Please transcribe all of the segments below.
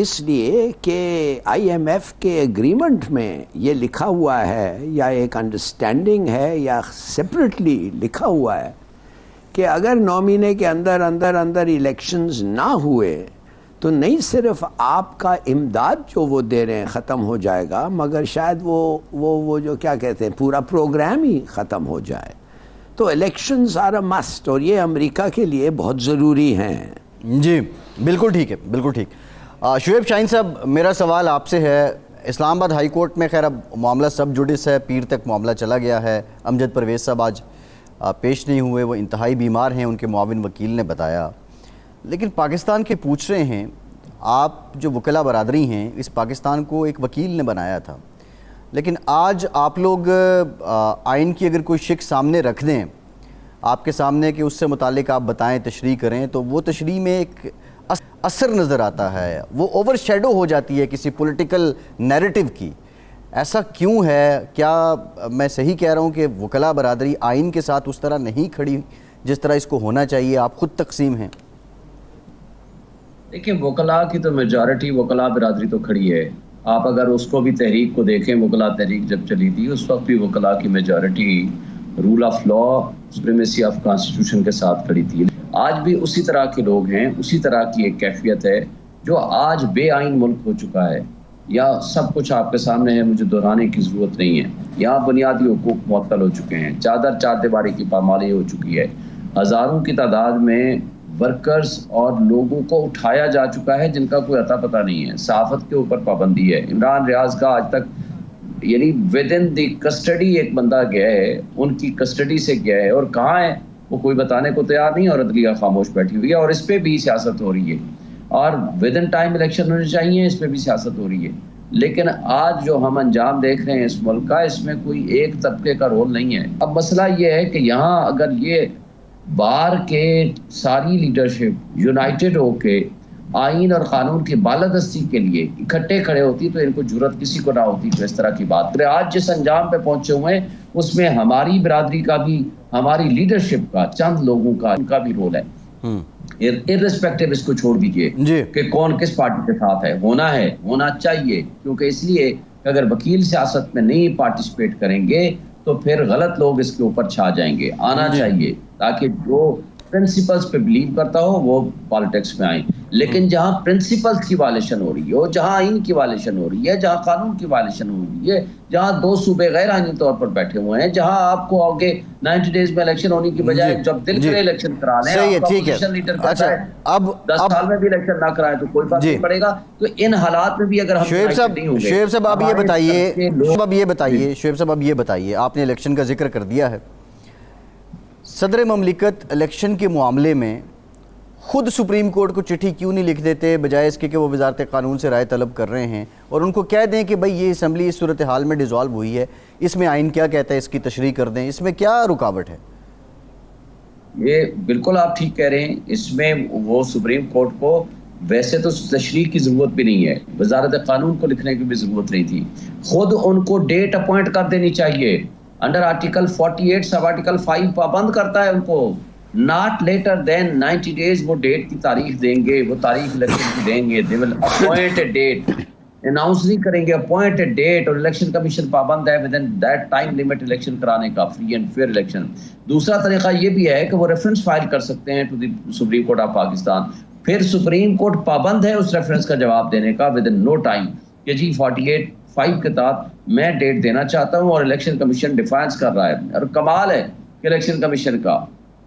اس لیے کہ I am F کے ایگریمنٹ میں یہ لکھا ہوا ہے یا ایک انڈرسٹینڈنگ ہے یا سپریٹلی لکھا ہوا ہے کہ اگر 9 مہینے کے اندر الیکشنز نہ ہوئے تو نہیں صرف آپ کا امداد جو وہ دے رہے ہیں ختم ہو جائے گا، مگر شاید وہ جو کیا کہتے ہیں پورا پروگرام ہی ختم ہو جائے. تو الیکشنز آر اے مسٹ، اور یہ امریکہ کے لیے بہت ضروری ہیں. جی بالکل ٹھیک ہے، بالکل ٹھیک. شعیب شاہین صاحب، میرا سوال آپ سے ہے. اسلام آباد ہائی کورٹ میں خیر اب معاملہ سب جوڈس ہے، پیر تک معاملہ چلا گیا ہے. امجد پرویز صاحب آج پیش نہیں ہوئے، وہ انتہائی بیمار ہیں، ان کے معاون وکیل نے بتایا. لیکن پاکستان کے پوچھ رہے ہیں، آپ جو وکلا برادری ہیں، اس پاکستان کو ایک وکیل نے بنایا تھا، لیکن آج آپ لوگ آئین کی اگر کوئی شک سامنے رکھ دیں آپ کے سامنے کہ اس سے متعلق آپ بتائیں، تشریح کریں، تو وہ تشریح میں ایک اثر نظر آتا ہے، وہ اوور شیڈو ہو جاتی ہے کسی پولیٹیکل نیریٹو کی. ایسا کیوں ہے؟ کیا میں صحیح کہہ رہا ہوں کہ وکلا برادری آئین کے ساتھ اس طرح نہیں کھڑی جس طرح اس کو ہونا چاہیے؟ آپ خود تقسیم ہیں. دیکھیں، وکلاء کی تو میجارٹی وکلاء برادری تو کھڑی ہے. آپ اگر اس کو بھی تحریک کو دیکھیں، وکلاء تحریک جب چلی تھی اس وقت بھی وکلاء کی majority rule of law, supremacy of constitution کے ساتھ کھڑی تھی. آج بھی اسی طرح کے لوگ ہیں، اسی طرح کی ایک کیفیت ہے جو آج بے آئین ملک ہو چکا ہے. یا سب کچھ آپ کے سامنے ہے، مجھے دہرانے کی ضرورت نہیں ہے. یہاں بنیادی حقوق معطل ہو چکے ہیں، چار دیواری کی پامالی ہو چکی ہے. ہزاروں کی تعداد میں ورکرز اور لوگوں کو اٹھایا جا چکا ہے جن کا کوئی عطا پتہ نہیں ہے. صحافت کے اوپر پابندی ہے. عمران ریاض کا آج تک یعنی ود ان دی کسٹڈی ایک بندہ گیا ہے، ان کی کسٹڈی سے گیا ہے، اور کہاں ہے وہ کوئی بتانے کو تیار نہیں، اور عدلیہ خاموش بیٹھی ہوئی ہے. اور اس پہ بھی سیاست ہو رہی ہے، اور ود ان ٹائم الیکشن ہونے چاہیے، اس پہ بھی سیاست ہو رہی ہے. لیکن آج جو ہم انجام دیکھ رہے ہیں اس ملک کا، اس میں کوئی ایک طبقے کا رول نہیں ہے. اب مسئلہ یہ ہے کہ یہاں اگر یہ بار کے ساری لیڈرشپ یونائٹڈ ہو کے آئین اور قانون کی بالادستی کے لیے اکٹھے کھڑے ہوتی تو ان کو جرت کسی کو نہ ہوتی تو اس طرح کی بات کرے. آج جس انجام پہ پہنچے ہوئے ہیں اس میں ہماری برادری کا بھی، ہماری لیڈرشپ کا، چند لوگوں کا، ان کا بھی رول ہے. ارسپیکٹو اس کو چھوڑ دیجئے کہ کون کس پارٹی کے ساتھ ہے. ہونا چاہیے، کیونکہ اس لیے کہ اگر وکیل سیاست میں نہیں پارٹیسپیٹ کریں گے تو پھر غلط لوگ اس کے اوپر چھا جائیں گے. آنا چاہیے تاکہ جو پرنسپلز پہ بلیو کرتا ہو وہ پالیٹکس میں آئیں. لیکن جہاں پرنسپلز کی وائلیشن ہو رہی ہے، جہاں آئین کی وائلیشن ہو رہی ہے، جہاں قانون کی وائلیشن ہو رہی ہے، جہاں 2 صوبے غیر آئینی طور پر بیٹھے ہوئے ہیں، جہاں آپ کو آگے 90 ڈیز میں الیکشن ہونے کی بجائے جب دل کرے الیکشن کرانے، آپ کا اپوزیشن لیڈر کہتا ہے اب 10 سال میں بھی الیکشن نہ کرائیں تو کوئی فرق نہیں پڑے گا. تو ان حالات میں بھی اگر ہم شعیب صاحب اب یہ بتائیے، آپ نے الیکشن کا ذکر کر دیا ہے. صدر مملکت الیکشن کے معاملے میں خود سپریم کورٹ کو چٹھی کیوں نہیں لکھ دیتے، بجائے اس کے کہ وہ وزارت قانون سے رائے طلب کر رہے ہیں، اور ان کو کہہ دیں کہ بھئی یہ اسمبلی اس صورتحال میں ڈیزالو ہوئی ہے، اس میں آئین کیا کہتا ہے، اس کی تشریح کر دیں. اس میں کیا رکاوٹ ہے؟ یہ بالکل آپ ٹھیک کہہ رہے ہیں. اس میں وہ سپریم کورٹ کو ویسے تو تشریح کی ضرورت بھی نہیں ہے، وزارت قانون کو لکھنے کی بھی ضرورت نہیں تھی. خود ان کو ڈیٹ اپوائنٹ کر دینی چاہیے. انڈر آرٹیکل 48 سب آرٹیکل 5 پابند کرتا ہے ان کو. ناٹ لیٹر دین 90 ڈیز وہ ڈیٹ کی تاریخ دیں گے، وہ تاریخ الیکشن کی دیں گے. دے ول اپوائنٹ اے ڈیٹ، اناؤنس نہیں کریں گے، اپوائنٹ اے ڈیٹ. اور الیکشن کمیشن پابند ہے with in that time limit election کرانے کا، فری اینڈ فیئر الیکشن. دوسرا طریقہ یہ بھی ہے کہ وہ ریفرنس فائل کر سکتے ہیں to the supreme court of Pakistan. پھر سپریم کورٹ پابند ہے اس ریفرنس کا جواب دینے کا ود ان نو ٹائم کہ جی 48(5) کے تحت میں ڈیٹ دینا چاہتا ہوں اور الیکشن کمیشن ڈیفائنس کر رہا ہے. اور کمال ہے کہ الیکشن کمیشن کا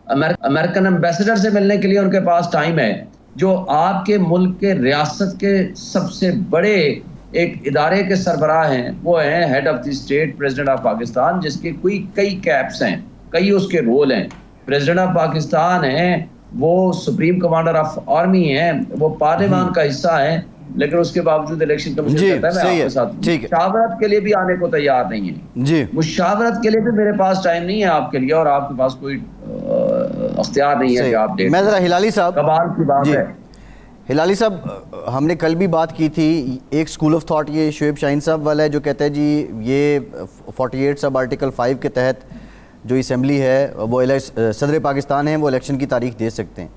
امریکن ایمبیسڈر سے ملنے کے لیے ان کے پاس ٹائم ہے، جو آپ کے ملک کے ریاست کے سب سے بڑے ایک ادارے کے سربراہ ہیں. وہ ہیں head of the state, president of Pakistan, جس کے کئی کیپس ہیں، کئی اس کے رول ہیں. پریزیڈنٹ آف پاکستان ہیں، وہ سپریم کمانڈر آف آرمی ہیں، وہ پارلیمان کا حصہ ہیں، لیکن اس کے باوجود الیکشن کمیشن کہتا ہے میں آپ کے ساتھ مشاورت کے لیے بھی آنے کو تیار نہیں ہے. مشاورت کے لیے بھی میرے پاس ٹائم نہیں ہے آپ کے لیے، اور آپ کے پاس کوئی اختیار نہیں ہے کہ آپ ڈیٹ. میں ذرا ہلالی صاحب، کمال کی بات ہے. ہلالی صاحب، ہم نے کل بھی بات کی تھی، ایک سکول آف تھاٹ یہ شعیب شاہین صاحب والا ہے جو کہتا ہے جی یہ 48 سب آرٹیکل 5 کے تحت جو اسمبلی ہے وہ صدر پاکستان ہے، وہ الیکشن کی تاریخ دے سکتے ہیں.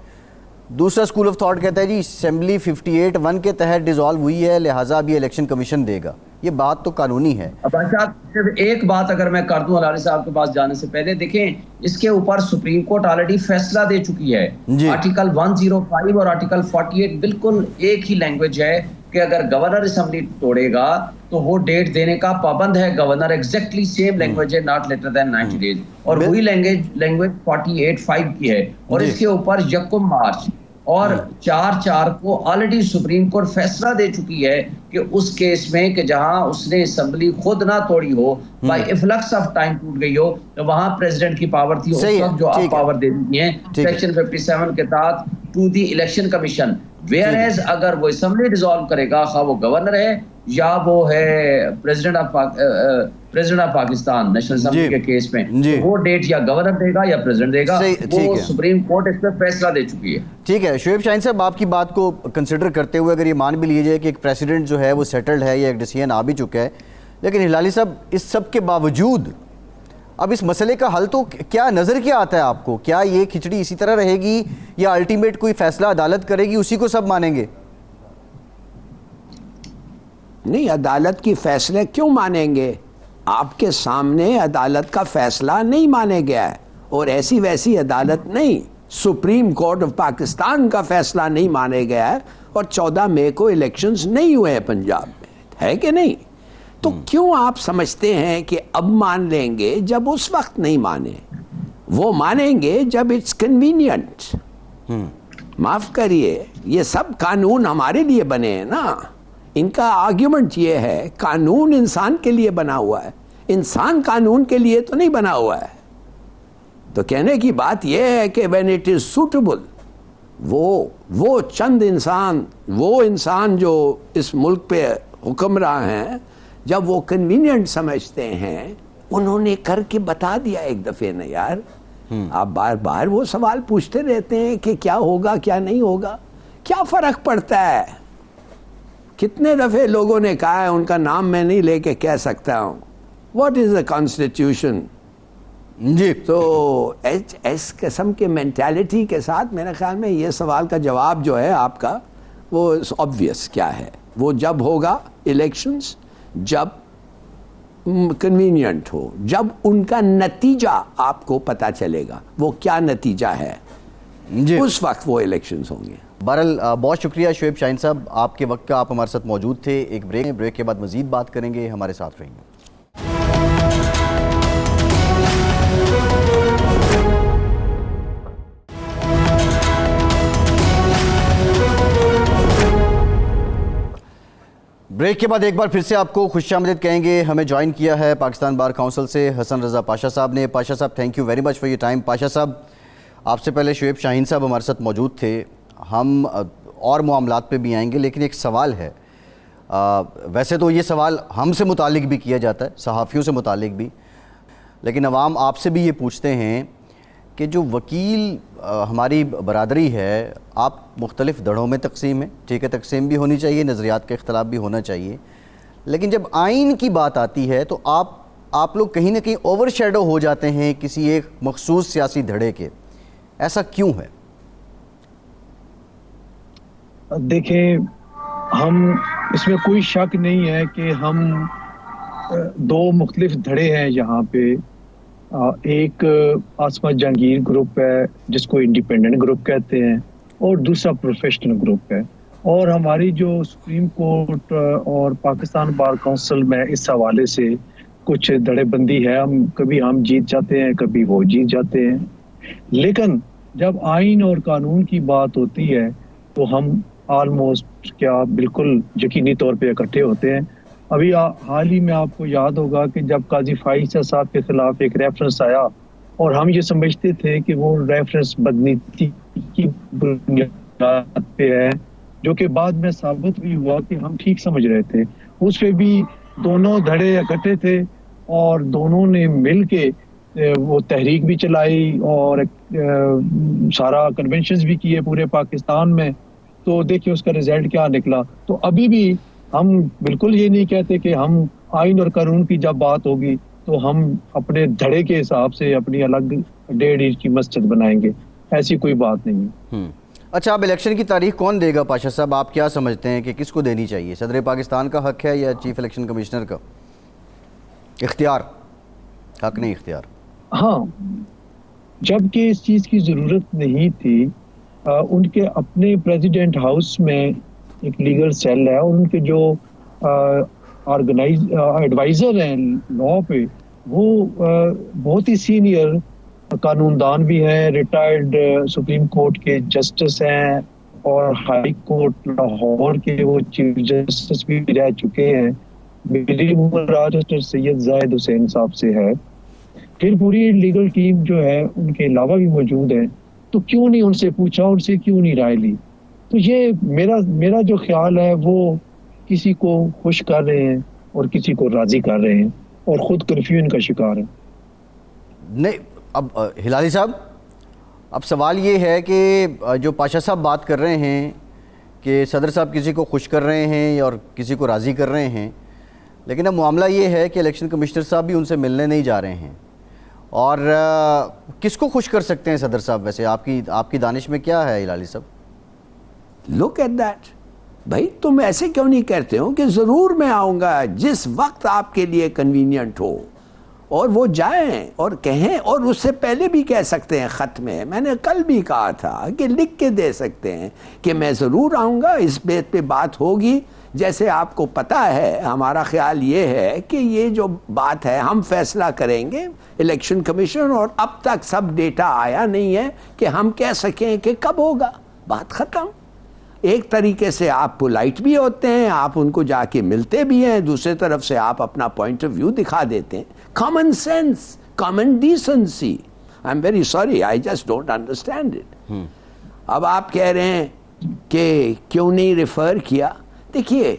دوسرا اسکول آف تھاٹ کہتا ہے جی اسمبلی 58(1) کے تحت ڈیزالو ہوئی ہے، لہٰذا اب یہ الیکشن کمیشن دے گا. یہ بات تو قانونی ہے. صاحب صرف ایک بات اگر میں کر دوں علاری صاحب کے پاس جانے سے پہلے، دیکھیں اس کے اوپر سپریم کورٹ آلریڈی فیصلہ دے چکی ہے. آرٹیکل 105 اور آرٹیکل 48 بالکل ایک ہی لینگویج ہے کہ اگر گورنر اسمبلی توڑے گا تو وہ ڈیٹ دینے کا پابند ہے گورنر. ایگزیکٹلی سیم لینگویج ہے، ناٹ لیٹر دین 90 days. اور وہی لینگویج 48(5) کی ہے. اور اس کے اوپر 1 مارچ اور 4/4 کو آلریڈی سپریم کورٹ فیصلہ دے چکی ہے کہ اس کیس میں کہ جہاں اس نے اسمبلی خود نہ توڑی ہو، بائی افلکس آف ٹائم ٹوٹ گئی ہو، تو وہاں پریزیڈنٹ کی پاور تھی اس وقت جو آپ پاور دے دی ہیں سیکشن 57 کے تحت to the election commission. Whereas اگر وہ اسمبلی ڈیزالو کرے گا، خواہ وہ گورنر ہے یا وہ ہے president of Pakistan national assembly کے کیس میں، وہ ڈیٹ یا گورنر دے گا یا پریزیڈنٹ دے گا. وہ سپریم کورٹ اس پہ فیصلہ دے چکی ہے. ٹھیک ہے شعیب شاہین صاحب، آپ کی بات کو کنسیڈر کرتے ہوئے اگر یہ مان بھی لیے جائے کہ ایک پریسیڈنٹ جو ہے وہ سیٹلڈ ہے یا ایک ڈیسیژن آ بھی چکا ہے، لیکن ہلالی صاحب اس سب کے باوجود اب اس مسئلے کا حل تو کیا نظر کیا آتا ہے آپ کو؟ کیا یہ کھچڑی اسی طرح رہے گی یا الٹیمیٹ کوئی فیصلہ عدالت کرے گی، اسی کو سب مانیں گے؟ نہیں، عدالت کی فیصلے کیوں مانیں گے؟ آپ کے سامنے عدالت کا فیصلہ نہیں مانے گیا ہے، اور ایسی ویسی عدالت نہیں، سپریم کورٹ آف پاکستان کا فیصلہ نہیں مانے گیا ہے. اور 14 مئی کو الیکشنز نہیں ہوئے ہیں پنجاب میں، ہے کہ نہیں؟ تو کیوں آپ سمجھتے ہیں کہ اب مان لیں گے جب اس وقت نہیں مانے؟ وہ مانیں گے جب اٹس کنوینئنٹ. معاف کریے، یہ سب قانون ہمارے لیے بنے ہیں نا. ان کا آرگیومنٹ یہ ہے قانون انسان کے لیے بنا ہوا ہے، انسان قانون کے لیے تو نہیں بنا ہوا ہے. تو کہنے کی بات یہ ہے کہ when it is suitable، وہ چند انسان، وہ انسان جو اس ملک پہ حکمراں ہیں، جب وہ کنوینئنٹ سمجھتے ہیں، انہوں نے کر کے بتا دیا ایک دفعہ نا یار. آپ بار بار وہ سوال پوچھتے رہتے ہیں کہ کیا ہوگا کیا نہیں ہوگا. کیا فرق پڑتا ہے؟ کتنے دفعے لوگوں نے کہا ہے، ان کا نام میں نہیں لے کے کہہ سکتا ہوں. What is a constitution? جی تو اس قسم کے مینٹالٹی کے ساتھ میرے خیال میں یہ سوال کا جواب جو ہے آپ کا وہ obvious کیا ہے. وہ جب ہوگا الیکشنز، جب کنوینئنٹ ہو، جب ان کا نتیجہ آپ کو پتہ چلے گا وہ کیا نتیجہ ہے، اس وقت وہ الیکشنز ہوں گے. بہرحال بہت شکریہ شعیب شاہین صاحب، آپ کے وقت کا آپ ہمارے ساتھ موجود تھے. ایک بریک کے بعد مزید بات کریں گے، ہمارے ساتھ رہیں گے. بریک کے بعد ایک بار پھر سے آپ کو خوش آمدید کہیں گے. ہمیں جوائن کیا ہے پاکستان بار کونسل سے حسن رضا پاشا صاحب نے. پاشا صاحب thank you very much for your time. Pasha صاحب، آپ سے پہلے شعیب شاہین صاحب ہمارے ساتھ موجود تھے. ہم اور معاملات پہ بھی آئیں گے، لیکن ایک سوال ہے. ویسے تو یہ سوال ہم سے متعلق بھی کیا جاتا ہے، صحافیوں سے متعلق بھی، لیکن عوام آپ سے بھی یہ پوچھتے ہیں کہ جو وکیل ہماری برادری ہے، آپ مختلف دھڑوں میں تقسیم ہیں، ٹھیک ہے، تقسیم بھی ہونی چاہیے، نظریات کا اختلاف بھی ہونا چاہیے، لیکن جب آئین کی بات آتی ہے تو آپ لوگ کہیں نہ کہیں اوور شیڈو ہو جاتے ہیں کسی ایک مخصوص سیاسی دھڑے کے. ایسا کیوں ہے؟ دیکھیں، ہم اس میں کوئی شک نہیں ہے کہ ہم دو مختلف دھڑے ہیں یہاں پہ. ایک عاصمہ جہانگیر گروپ ہے جس کو انڈیپینڈنٹ گروپ کہتے ہیں، اور دوسرا پروفیشنل گروپ ہے. اور ہماری جو سپریم کورٹ اور پاکستان بار کونسل میں اس حوالے سے کچھ دھڑے بندی ہے. کبھی ہم جیت جاتے ہیں، کبھی وہ جیت جاتے ہیں. لیکن جب آئین اور قانون کی بات ہوتی ہے تو ہم آلموسٹ کیا بالکل یقینی طور پہ اکٹھے ہوتے ہیں. ابھی حال ہی میں آپ کو یاد ہوگا کہ جب قاضی فائز صاحب کے خلاف ایک ریفرنس آیا اور ہم یہ سمجھتے تھے کہ وہ ریفرنس بدنیتی کی بنیاد پہ ہے، جو کہ بعد میں ثابت بھی ہوا کہ ہم ٹھیک سمجھ رہے تھے. اس پہ بھی دونوں دھڑے اکٹھے تھے اور دونوں نے مل کے وہ تحریک بھی چلائی اور سارا کنونشنز بھی کیے پورے پاکستان میں. تو دیکھیں اس کا رزلٹ کیا نکلا. تو ابھی بھی ہم بالکل یہ نہیں کہتے کہ ہم آئین اور قانون کی جب بات ہوگی تو ہم اپنے دھڑے کے حساب سے اپنی الگ 1.5 انچ کی مسجد بنائیں گے. ایسی کوئی بات نہیں ہے. اچھا، اب الیکشن کی تاریخ کون دے گا پاشا صاحب؟ آپ کیا سمجھتے ہیں کہ کس کو دینی چاہیے؟ صدر پاکستان کا حق ہے یا چیف الیکشن کمشنر کا اختیار؟ حق نہیں، اختیار. ہاں، جب کہ اس چیز کی ضرورت نہیں تھی. ان کے اپنے پریزیڈنٹ ہاؤس میں ایک لیگل سیل ہے، اور ان کے جو ایڈوائزر ہیں لا پہ، وہ بہت ہی سینئر قانون دان بھی ہیں، ریٹائرڈ سپریم کورٹ کے جسٹس ہیں، اور ہائی کورٹ لاہور کے وہ چیف جسٹس بھی رہ چکے ہیں. میری مراد ڈاکٹر سید زاہد حسین صاحب سے ہے. پھر پوری لیگل ٹیم جو ہے ان کے علاوہ بھی موجود ہے. تو کیوں نہیں ان سے پوچھا، ان سے کیوں نہیں رائے لی؟ تو یہ میرا جو خیال ہے وہ کسی کو خوش کر رہے ہیں اور کسی کو راضی کر رہے ہیں، اور خود کنفیوژن کا شکار ہیں. نہیں، اب ہلالی صاحب، اب سوال یہ ہے کہ جو پاشا صاحب بات کر رہے ہیں کہ صدر صاحب کسی کو خوش کر رہے ہیں اور کسی کو راضی کر رہے ہیں، لیکن اب معاملہ یہ ہے کہ الیکشن کمشنر صاحب بھی ان سے ملنے نہیں جا رہے ہیں. اور کس کو خوش کر سکتے ہیں صدر صاحب؟ ویسے آپ کی دانش میں کیا ہے ہلالی صاحب؟ Look at that. بھائی تم ایسے کیوں نہیں کہتے ہو کہ ضرور میں آؤں گا جس وقت آپ کے لیے کنوینئنٹ ہو، اور وہ جائیں اور کہیں. اور اس سے پہلے بھی کہہ سکتے ہیں خط میں. میں نے کل بھی کہا تھا کہ لکھ کے دے سکتے ہیں کہ میں ضرور آؤں گا، اس بات پہ بات ہوگی. جیسے آپ کو پتہ ہے ہمارا خیال یہ ہے کہ یہ جو بات ہے ہم فیصلہ کریں گے الیکشن کمیشن، اور اب تک سب ڈیٹا آیا نہیں ہے کہ ہم کہہ سکیں کہ کب ہوگا. بات ختم. ایک طریقے سے آپ پولائٹ بھی ہوتے ہیں، آپ ان کو جا کے ملتے بھی ہیں، دوسرے طرف سے آپ اپنا پوائنٹ آف ویو دکھا دیتے ہیں. Common sense, common decency. I am very sorry, I just don't understand it. اب آپ کہہ رہے ہیں کہ کیوں نہیں ریفر کیا. دیکھیے،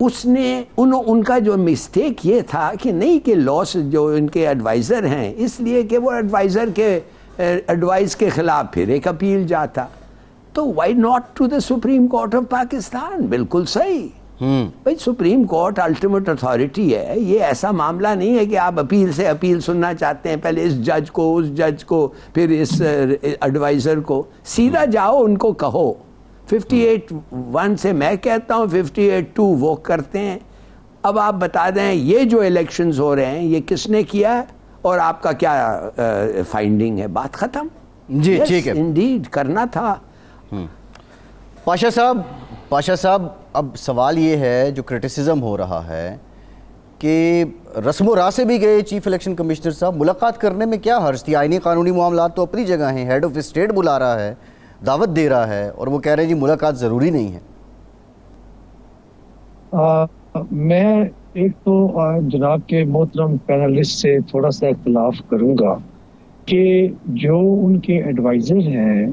اس نے ان کا جو مسٹیک یہ تھا کہ نہیں کہ لاس جو ان کے ایڈوائزر ہیں، اس لیے کہ وہ ایڈوائزر کے ایڈوائز کے خلاف پھر ایک اپیل جاتا. تو why not to the supreme court of Pakistan? بالکل صحیح. بھائی سپریم کورٹ الٹیمیٹ اتھارٹی ہے. یہ ایسا معاملہ نہیں ہے کہ آپ اپیل سے اپیل سننا چاہتے ہیں، پہلے اس جج کو پھر اس ایڈوائزر کو. سیدھا جاؤ، ان کو کہو. 58-1 سے میں کہتا ہوں 58-2 وہ کرتے ہیں. اب آپ بتا دیں یہ جو الیکشنز ہو رہے ہیں یہ کس نے کیا ہے اور آپ کا کیا فائنڈنگ ہے. بات ختم. جی ٹھیک ہے، انڈیڈ کرنا تھا. پاشا صاحب اب سوال یہ ہے جو کرٹیسزم ہو رہا ہے کہ رسم و راہ سے بھی گئے چیف الیکشن کمشنر صاحب، ملاقات کرنے میں کیا حرج تھی؟ آئینی قانونی معاملات تو اپنی جگہ ہیں، ہیڈ آف اسٹیٹ بلا رہا ہے، دعوت دے رہا ہے، اور وہ کہہ رہے ہیں جی ملاقات ضروری نہیں ہے. میں ایک تو جناب کے محترم پینلسٹ سے تھوڑا سا اختلاف کروں گا کہ جو ان کے ایڈوائزر ہیں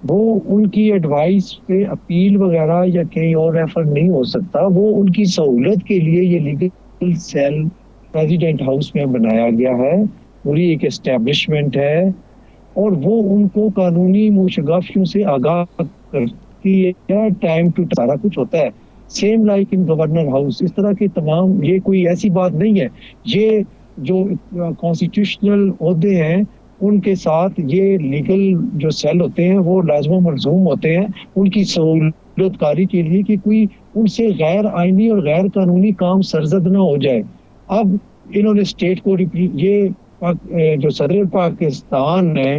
وہ ان کی ایڈوائس پہ اپیل وغیرہ یا کہیں اور ریفر نہیں ہو سکتا. وہ ان کی سہولت کے لیے یہ لیگل سیل پریزیڈنٹ ہاؤس میں بنایا گیا ہے، پوری ایک اسٹیبلشمنٹ ہے، اور وہ ان کو قانونی موشگافیوں سے آگاہ کرتی ہے. ٹائم ٹو سارا کچھ ہوتا ہے، سیم لائک ان گورنر ہاؤس. اس طرح کے تمام، یہ کوئی ایسی بات نہیں ہے. یہ جو کانسٹیٹیوشنل عہدے ہیں ان کے ساتھ یہ لیگل جو سیل ہوتے ہیں وہ لازم و ملزوم ہوتے ہیں ان کی سہولت کاری کے لیے کہ کوئی ان سے غیر آئینی اور غیر قانونی کام سرزد نہ ہو جائے. اب انہوں نے اسٹیٹ کو یہ جو صدر پاکستان ہے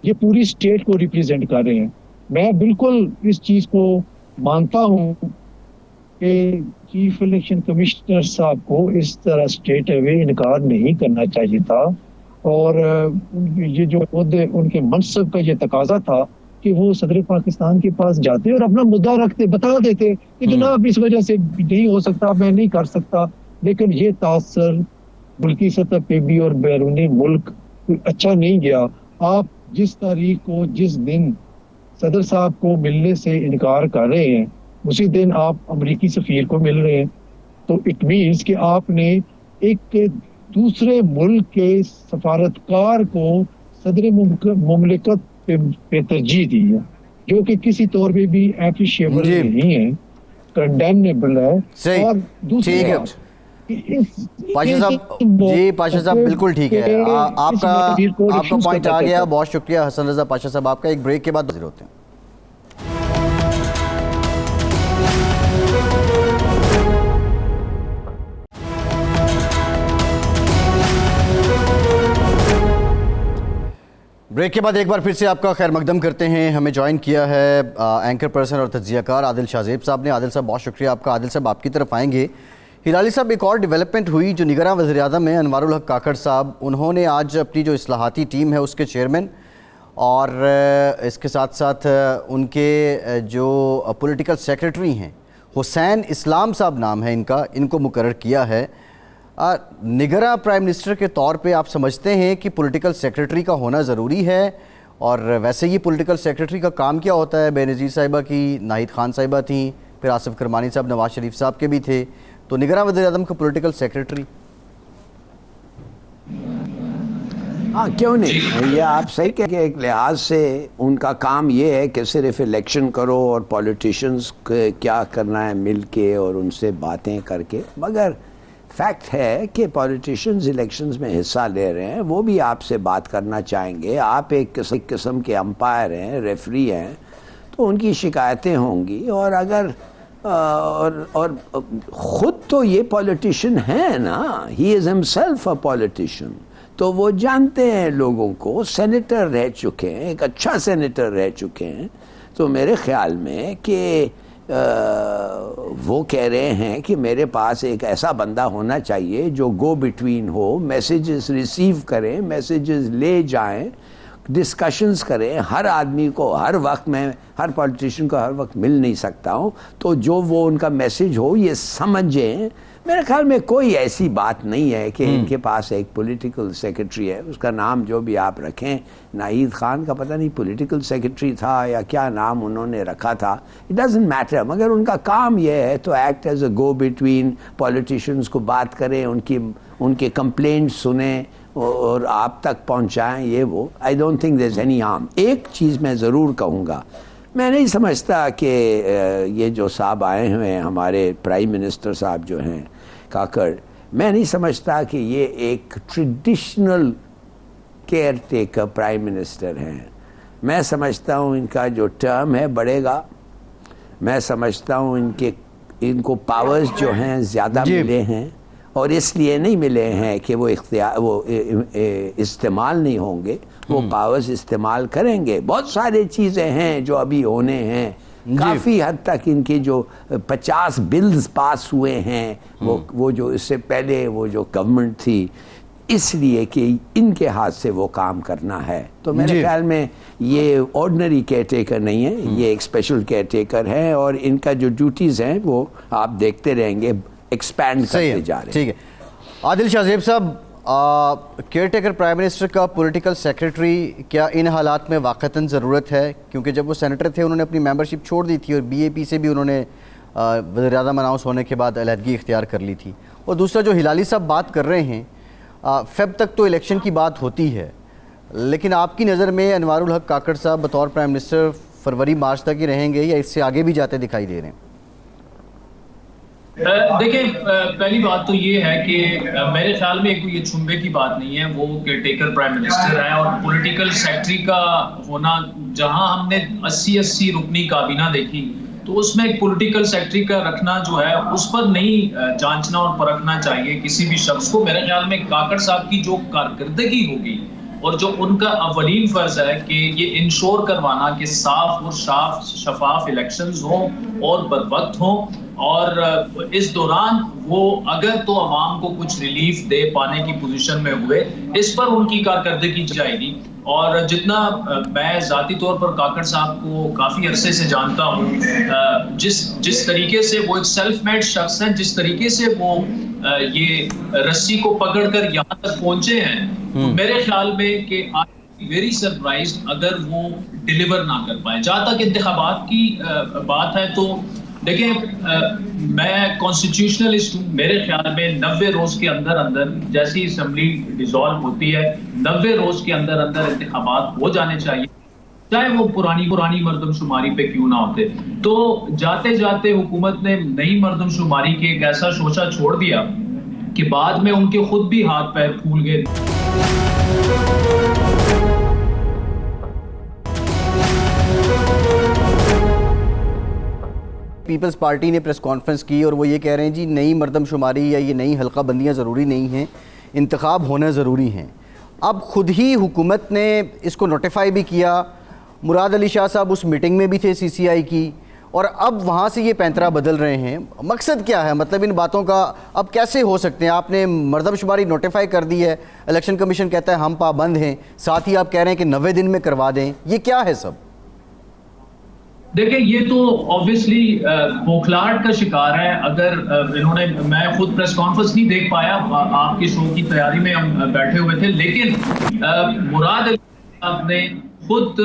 یہ پوری اسٹیٹ کو ریپرزینٹ کر رہے ہیں. میں بالکل اس چیز کو مانتا ہوں کہ چیف الیکشن کمشنر صاحب کو اس طرح اسٹیٹ اوے انکار نہیں کرنا چاہیے تھا، اور یہ جو عہدے ان کے منصب کا یہ تقاضا تھا کہ وہ صدر پاکستان کے پاس جاتے اور اپنا مدعا رکھتے، بتا دیتے کہ جناب اس وجہ سے نہیں ہو سکتا، میں نہیں کر سکتا. لیکن یہ تاثر ملکی سطح پہ بھی اور بیرونی ملک اچھا نہیں گیا. آپ جس تاریخ کو، جس دن صدر صاحب کو ملنے سے انکار کر رہے ہیں اسی دن آپ امریکی سفیر کو مل رہے ہیں، تو اٹ مینس کہ آپ نے ایک دوسرے ملک کے سفارتکار کو صدر مملکت پہ ترجیح دی ہے، جو کہ کسی طور پہ بھی اپریشیبل نہیں ہے، کنڈیمنیبل ہے. اور دوسری پاشا صاحب جی پاشا صاحب بالکل ٹھیک ہے، آپ کا پوائنٹ آ گیا، بہت شکریہ حسن رضا پاشا صاحب آپ کا. ایک بریک کے بعد حاضر ہوتے ہیں. بریک کے بعد ایک بار پھر سے آپ کا خیر مقدم کرتے ہیں. ہمیں جوائن کیا ہے اینکر پرسن اور تجزیہ کار عادل شاہزیب صاحب نے. عادل صاحب بہت شکریہ آپ کا. عادل صاحب آپ کی طرف آئیں گے. ہلالی صاحب ایک اور ڈیولپمنٹ ہوئی جو نگراں وزیر اعظم ہیں انوار الحق کاکڑ صاحب، انہوں نے آج اپنی جو اصلاحاتی ٹیم ہے اس کے چیئرمین اور اس کے ساتھ ساتھ ان کے جو پولیٹیکل سیکریٹری ہیں حسین اسلام صاحب نام ہے ان کو مقرر کیا ہے. نگراں پرائم منسٹر کے طور پہ آپ سمجھتے ہیں کہ پولیٹیکل سیکریٹری کا ہونا ضروری ہے؟ اور ویسے یہ پولیٹیکل سیکریٹری کا کام کیا ہوتا ہے؟ بے نظیر صاحبہ کی ناہید خان صاحبہ تھیں، پھر آصف کرمانی صاحب نواز شریف صاحب کے بھی تھے، تو نگراں وزیر اعظم کا پولیٹیکل سیکریٹری. ہاں کیوں نہیں، یہ آپ صحیح کہ ایک لحاظ سے ان کا کام یہ ہے کہ صرف الیکشن کرو اور پولیٹیشنز کیا کرنا ہے مل کے اور ان سے باتیں کر کے، مگر فیکٹ ہے کہ پولیٹیشنز الیکشنز میں حصہ لے رہے ہیں، وہ بھی آپ سے بات کرنا چاہیں گے. آپ ایک قسم کے امپائر ہیں، ریفری ہیں، تو ان کی شکایتیں ہوں گی. اور اگر اور خود تو یہ پولیٹیشین ہے نا، ہی از ہمسیلف اے پولیٹیشین، تو وہ جانتے ہیں لوگوں کو، سینیٹر رہ چکے ہیں، ایک اچھا سینیٹر رہ چکے ہیں. تو میرے خیال میں کہ وہ کہہ رہے ہیں کہ میرے پاس ایک ایسا بندہ ہونا چاہیے جو گو بٹوین ہو، میسیجز ریسیو کریں، میسیجز لے جائیں، ڈسکشنز کریں. ہر آدمی کو ہر وقت، میں ہر پولیٹیشین کو ہر وقت مل نہیں سکتا ہوں، تو جو وہ ان کا میسیج ہو یہ سمجھیں. میرے خیال میں کوئی ایسی بات نہیں ہے کہ ان کے پاس ایک پولیٹیکل سیکریٹری ہے، اس کا نام جو بھی آپ رکھیں. ناہید خان کا پتہ نہیں پولیٹیکل سیکریٹری تھا یا کیا نام انہوں نے رکھا تھا، اٹ ڈزنٹ میٹر، مگر ان کا کام یہ ہے تو act as a go between, politicians کو بات کریں، ان کے کمپلینٹ سنیں اور آپ تک پہنچائیں. یہ وہ I don't think there is any harm. ایک چیز میں ضرور کہوں گا، میں نہیں سمجھتا کہ یہ جو صاحب آئے ہوئے ہیں ہمارے پرائم منسٹر صاحب جو ہیں کاکڑ، میں نہیں سمجھتا کہ یہ ایک traditional care taker prime minister ہیں. میں سمجھتا ہوں ان کا جو ٹرم ہے بڑھے گا. میں سمجھتا ہوں ان کو پاورز جو ہیں زیادہ ملے ہیں، اور اس لیے نہیں ملے ہیں کہ وہ استعمال نہیں ہوں گے، وہ پاورز استعمال کریں گے. بہت سارے چیزیں ہیں جو ابھی ہونے ہیں، کافی حد تک ان کے جو 50 بلز پاس ہوئے ہیں، وہ جو اس سے پہلے وہ جو گورنمنٹ تھی، اس لیے کہ ان کے ہاتھ سے وہ کام کرنا ہے. تو میرے خیال میں یہ آرڈنری کیئر ٹیکر نہیں ہے، یہ ایک اسپیشل کیئر ٹیکر ہے، اور ان کا جو ڈیوٹیز ہیں وہ آپ دیکھتے رہیں گے ایکسپینڈ کرتے جا رہے ہیں. ٹھیک ہے. عادل شاہزیب صاحب، کیئر ٹیکر پرائم منسٹر کا پولیٹیکل سیکریٹری کیا ان حالات میں واقعتاً ضرورت ہے؟ کیونکہ جب وہ سینیٹر تھے انہوں نے اپنی ممبرشپ چھوڑ دی تھی، اور بی اے پی سے بھی انہوں نے وزیر اعظم اناؤنس ہونے کے بعد علیحدگی اختیار کر لی تھی. اور دوسرا جو ہلالی صاحب بات کر رہے ہیں، فیب تک تو الیکشن کی بات ہوتی ہے، لیکن آپ کی نظر میں انوار الحق کاکڑ صاحب بطور پرائم منسٹر فروری مارچ تک ہی رہیں گے یا اس سے آگے بھی جاتے دکھائی دے رہے ہیں؟ دیکھیں، پہلی بات تو یہ ہے کہ میرے خیال میں کوئی یہ چھمبے کی بات نہیں ہے، وہ کیئر ٹیکر پرائم منسٹر ہے. اور پولیٹیکل سیکٹری کا ہونا، جہاں ہم نے 80 رکنی کابینہ دیکھی، تو اس میں ایک پولیٹیکل سیکٹری کا رکھنا جو ہے اس پر نہیں جانچنا اور پرکھنا چاہیے کسی بھی شخص کو. میرے خیال میں کاکڑ صاحب کی جو کارکردگی ہوگی اور جو ان کا اولین فرض ہے کہ یہ انشور کروانا کہ صاف اور شفاف الیکشنز ہوں اور بروقت ہوں، اور اس دوران وہ اگر تو عوام کو کچھ ریلیف دے پانے کی پوزیشن میں ہوئے، اس پر ان کی کارکردگی جائے گی. اور جتنا میں ذاتی طور پر کاکڑ صاحب کو کافی عرصے سے جانتا ہوں، جس طریقے سے وہ ایک سیلف میڈ شخص ہیں، جس طریقے سے وہ یہ رسی کو پکڑ کر یہاں تک پہنچے ہیں، میرے خیال میں کہ ویری سرپرائزڈ اگر وہ ڈیلیور نہ کر پائیں. جہاں تک انتخابات کی بات ہے تو دیکھیں، میں کانسٹیٹیوشنلسٹ ہوں. میرے خیال میں 90 روز کے اندر جیسی اسمبلی ڈیزالو ہوتی ہے، 90 روز کے اندر انتخابات ہو جانے چاہیے، چاہے وہ پرانی مردم شماری پہ کیوں نہ ہوتے. تو جاتے جاتے حکومت نے نئی مردم شماری کے ایک ایسا شوشہ چھوڑ دیا کہ بعد میں ان کے خود بھی ہاتھ پیر پھول گئے. پیپلز پارٹی نے پریس کانفرنس کی اور وہ یہ کہہ رہے ہیں جی نئی مردم شماری یا یہ نئی حلقہ بندیاں ضروری نہیں ہیں, انتخاب ہونا ضروری ہیں. اب خود ہی حکومت نے اس کو نوٹیفائی بھی کیا, مراد علی شاہ صاحب اس میٹنگ میں بھی تھے سی سی آئی کی, اور اب وہاں سے یہ پینترا بدل رہے ہیں. مقصد کیا ہے, مطلب ان باتوں کا اب کیسے ہو سکتے ہیں؟ آپ نے مردم شماری نوٹیفائی کر دی ہے, الیکشن کمیشن کہتا ہے ہم پابند ہیں, ساتھ ہی آپ کہہ رہے ہیں کہ 90 دن میں کروا دیں, یہ کیا ہے سب؟ دیکھیں یہ تو آبویسلی بوکھلاہٹ کا شکار ہے. اگر انہوں نے, میں خود پریس کانفرنس نہیں دیکھ پایا, آپ کے شو کی تیاری میں ہم بیٹھے ہوئے تھے, لیکن مراد علی صاحب نے خود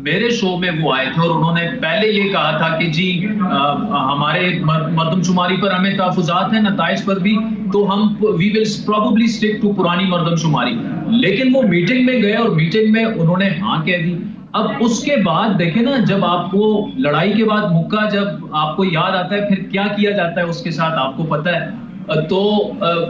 میرے شو میں وہ آئے تھے اور انہوں نے پہلے یہ کہا تھا کہ جی ہمارے مردم شماری پر ہمیں تحفظات ہیں, نتائج پر بھی, تو ہم وی ول پروبیبلی اسٹک ٹو پرانی مردم شماری. لیکن وہ میٹنگ میں گئے اور میٹنگ میں انہوں نے ہاں کہہ دی. اب اس کے بعد دیکھیں نا, جب آپ کو لڑائی کے بعد مکہ جب آپ کو یاد آتا ہے پھر کیا کیا جاتا ہے اس کے ساتھ آپ کو پتہ ہے. تو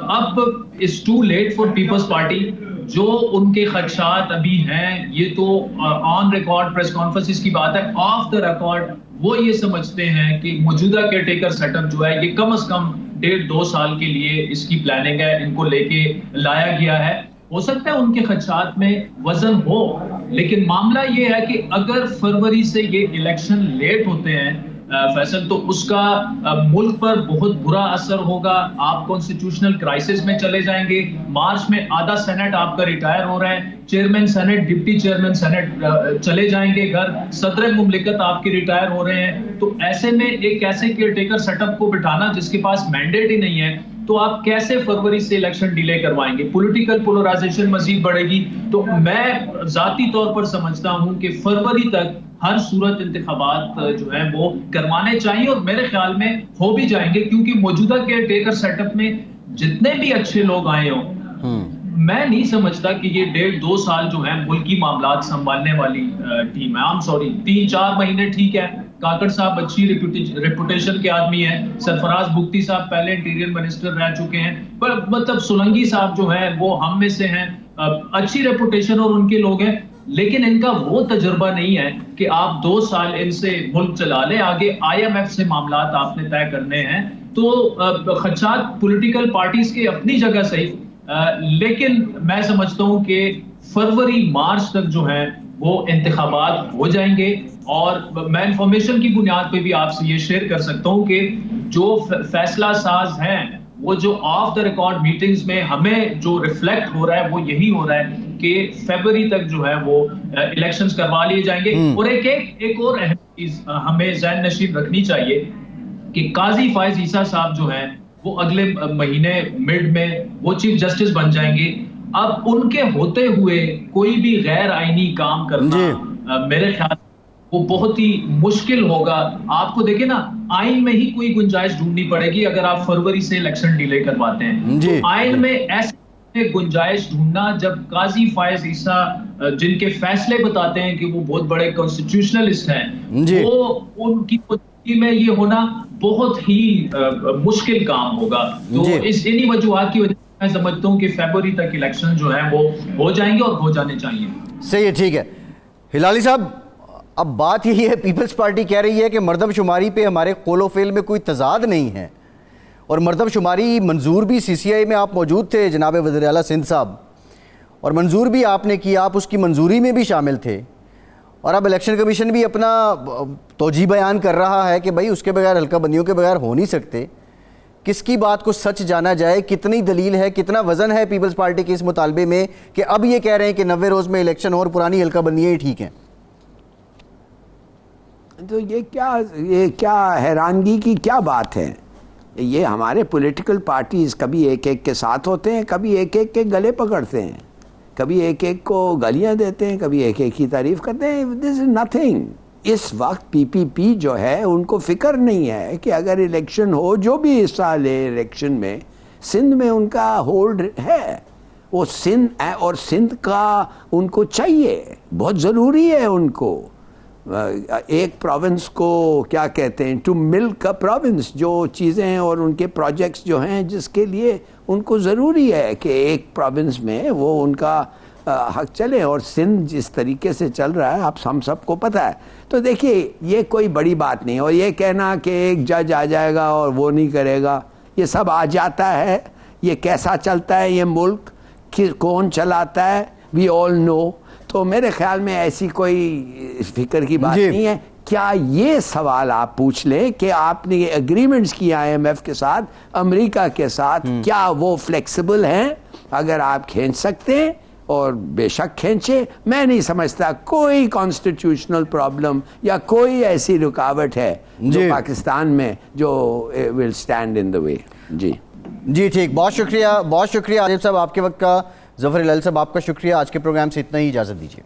اب it's too late for Peoples Party. جو ان کے خدشات ابھی ہیں, یہ تو آن ریکارڈ پریس کانفرنس کی بات ہے, آف دا ریکارڈ وہ یہ سمجھتے ہیں کہ موجودہ کیئر ٹیکر سیٹ اپ جو ہے یہ کم از کم 1.5-2 سال کے لیے اس کی پلاننگ ہے, ان کو لے کے لایا گیا ہے. ہو سکتا ہے ان کے خدشات میں وزن ہو, لیکن معاملہ یہ ہے کہ اگر فروری سے یہ الیکشن لیٹ ہوتے ہیں فیصل, تو اس کا ملک پر بہت برا اثر ہوگا. آپ کانسٹیٹیوشنل کرائسس میں چلے جائیں گے. مارچ میں آدھا سینٹ آپ کا ریٹائر ہو رہا ہے, chairman senate, deputy chairman senate چلے جائیں گے گھر, صدر مملکت آپ کے ریٹائر ہو رہے ہیں. تو ایسے میں ایک ایسے کیئر ٹیکر سیٹ اپ کو بٹھانا جس کے پاس مینڈیٹ ہی نہیں ہے, تو آپ کیسے فروری سے الیکشن ڈیلے کروائیں گے؟ پولیٹیکل پولرائزیشن مزید بڑھے گی. تو میں ذاتی طور پر سمجھتا ہوں کہ فروری تک ہر صورت انتخابات جو ہیں وہ کروانے چاہیے, اور میرے خیال میں ہو بھی جائیں گے, کیونکہ موجودہ کیئر ٹیکر سیٹ اپ میں جتنے بھی اچھے لوگ آئے ہوں, میں نہیں سمجھتا کہ یہ 1.5-2 سال جو ہیں ملکی معاملات سنبھالنے والی ٹیم ہے. سوری 3-4 مہینے ٹھیک ہے. کاکڑ صاحب اچھی ریپوٹیشن کے آدمی ہیں, سرفراز بگٹی صاحب پہلے انٹیریئر منسٹر رہ چکے ہیں, پر مطلب سولنگی صاحب جو ہیں وہ ہم میں سے ہیں, اچھی ریپوٹیشن اور ان کے لوگ ہیں, لیکن ان کا وہ تجربہ نہیں ہے کہ آپ 2 سال ان سے ملک چلا لیں. آگے IMF سے معاملات آپ نے طے کرنے ہیں. تو خدشات پولیٹیکل پارٹیز کے اپنی جگہ صحیح, لیکن میں سمجھتا ہوں کہ فروری مارچ تک جو ہے وہ انتخابات ہو جائیں گے. اور میں انفارمیشن کی بنیاد پہ بھی آپ سے یہ شیئر کر سکتا ہوں کہ جو فیصلہ ساز ہیں, وہ جو آف دا ریکارڈ میٹنگز میں ہمیں جو ریفلیکٹ ہو رہا ہے وہ یہی ہو رہا ہے کہ فیبروری تک جو ہے وہ الیکشنز کروا لیے جائیں گے. اور ایک اور اہم چیز ہمیں ذہن نشین رکھنی چاہیے کہ قاضی فائز عیسیٰ صاحب جو ہیں وہ اگلے مہینے مڈ میں وہ چیف جسٹس بن جائیں گے. اب ان کے ہوتے ہوئے کوئی بھی غیر آئینی کام کرنا میرے خیال وہ بہت ہی مشکل ہوگا. آپ کو دیکھیں نا, آئین میں ہی کوئی گنجائش ڈھونڈنی پڑے گی اگر آپ فروری سے الیکشن ڈیلے کرواتے ہیں. تو آئین میں ایسے گنجائش ڈھونڈنا جب قاضی فائز عیسیٰ جن کے فیصلے بتاتے ہیں کہ وہ بہت بڑے کانسٹیٹیوشنلسٹ ہیں, وہ ان کی میں یہ ہونا بہت ہی مشکل کام ہوگا. تو انہی وجوہات کی وجہ سے میں سمجھتا ہوں کہ فیبروری تک الیکشن جو ہے وہ ہو جائیں گے اور ہو جانے چاہیے. صحیح ہے, ٹھیک ہے. ہلالی صاحب, اب بات یہی ہے, پیپلز پارٹی کہہ رہی ہے کہ مردم شماری پہ ہمارے قول و فعل میں کوئی تضاد نہیں ہے, اور مردم شماری منظور بھی سی سی آئی میں آپ موجود تھے جناب وزیر اعلیٰ سندھ صاحب, اور منظور بھی آپ نے کی, آپ اس کی منظوری میں بھی شامل تھے, اور اب الیکشن کمیشن بھی اپنا توجیہ بیان کر رہا ہے کہ بھائی اس کے بغیر, حلقہ بندیوں کے بغیر ہو نہیں سکتے. کس کی بات کو سچ جانا جائے, کتنی دلیل ہے, کتنا وزن ہے پیپلز پارٹی کے اس مطالبے میں کہ اب یہ کہہ رہے ہیں کہ 90 روز میں الیکشن اور پرانی حلقہ بندیاں ہی ٹھیک ہیں؟ تو یہ کیا حیرانگی کی کیا بات ہے؟ یہ ہمارے پولیٹیکل پارٹیز کبھی ایک ایک کے ساتھ ہوتے ہیں, کبھی ایک ایک کے گلے پکڑتے ہیں, کبھی ایک ایک کو گالیاں دیتے ہیں, کبھی ایک ایک کی تعریف کرتے ہیں. دس از نتھنگ. اس وقت پی جو ہے ان کو فکر نہیں ہے کہ اگر الیکشن ہو, جو بھی حصہ لے الیکشن میں, سندھ میں ان کا ہولڈ ہے, وہ سندھ اور سندھ کا ان کو چاہیے, بہت ضروری ہے ان کو. ایک پروونس کو کیا کہتے ہیں ٹو ملک اے پروونس، جو چیزیں اور ان کے پروجیکٹس جو ہیں جس کے لیے ان کو ضروری ہے کہ ایک پروونس میں وہ ان کا حق چلے، اور سندھ جس طریقے سے چل رہا ہے آپ ہم سب کو پتہ ہے. تو دیکھیے یہ کوئی بڑی بات نہیں، اور یہ کہنا کہ ایک جج آ جائے گا اور وہ نہیں کرے گا، یہ سب آ جاتا ہے. یہ کیسا چلتا ہے یہ ملک، کون چلاتا ہے، وی آل نو. تو میرے خیال میں ایسی کوئی فکر کی بات نہیں ہے. کیا یہ سوال آپ پوچھ لیں کہ آپ نے اگریمنٹس کی IMF کے ساتھ، امریکہ کے ساتھ، کیا وہ فلیکسیبل ہیں؟ اگر آپ کھینچ سکتے ہیں اور بے شک کھینچے. میں نہیں سمجھتا کوئی کانسٹیٹیوشنل پرابلم یا کوئی ایسی رکاوٹ ہے جو پاکستان میں جو ول اسٹینڈ ان دا وے. جی ٹھیک، بہت شکریہ عادل صاحب آپ کے وقت کا. ظفر ہلال صاحب آپ کا شکریہ. آج کے پروگرام سے اتنا ہی، اجازت دیجیے.